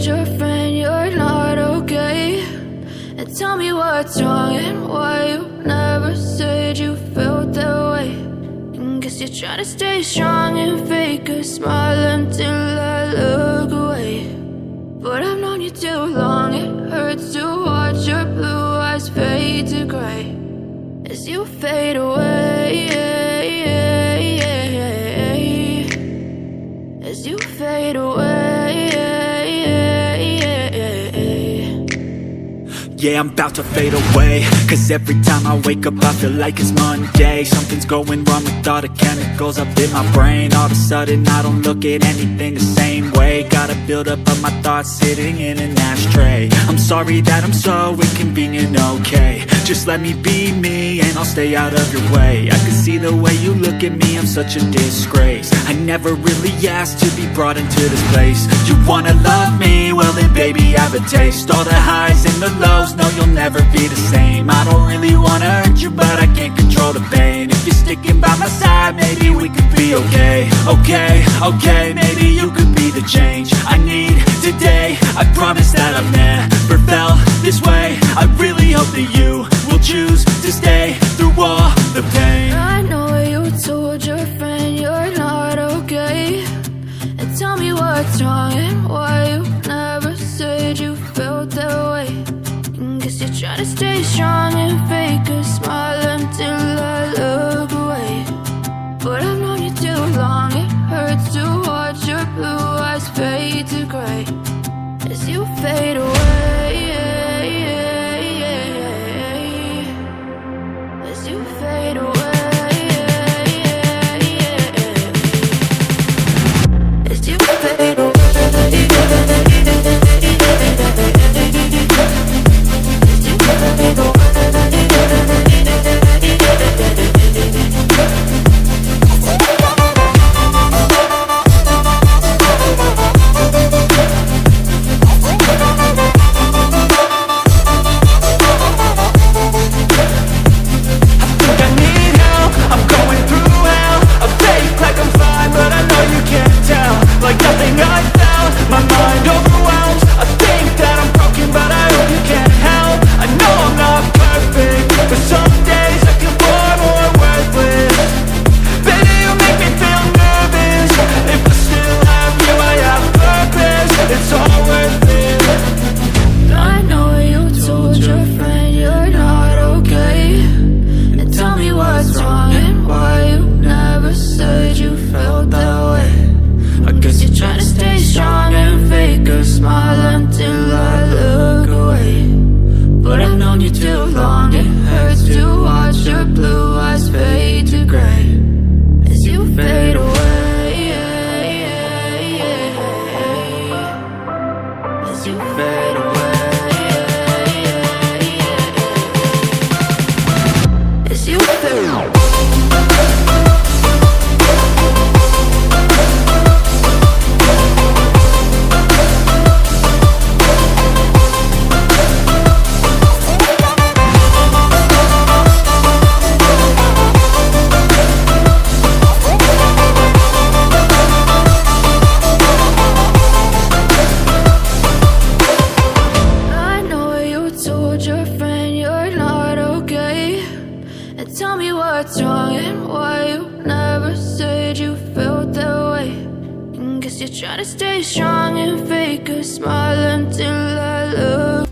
told your friend you're not okay? And tell me what's wrong and why you never said you felt that way. And guess you're trying to stay strong and fake a smile until I look away. But I've known you too long, it hurts to watch your blue eyes fade to gray as you fade away, as you fade away. Yeah, I'm about to fade away, cause every time I wake up I feel like it's Monday. Something's going wrong with all the chemicals up in my brain. All of a sudden I don't look at anything the same way. Got a buildup of my thoughts sitting in an ashtray. I'm sorry that I'm so inconvenient, okay? Just let me be me and I'll stay out of your way. I can see the way you look at me, I'm such a disgrace. I never really asked to be brought into this place. You wanna love me? Well then baby I have a taste. All the highs and the lows, no, you'll never be the same. I don't really wanna hurt you, but I can't control the pain. If you're sticking by my side, maybe we could be okay. Okay, maybe you could be the change I need today. I promise that I've never felt this way. I really hope that you will choose to stay through all the pain. I know you told your friend you're not okay. And tell me what's wrong and why you never said you felt that way. Guess you're trying to stay strong and fake a smile until I look away. But I've known you too long, it hurts to watch your blue eyes fade to gray as you fade away, as you fade away, as you fade away. Tell me what's wrong and why you never said you felt that way. And guess you're trying to stay strong and fake a smile until I look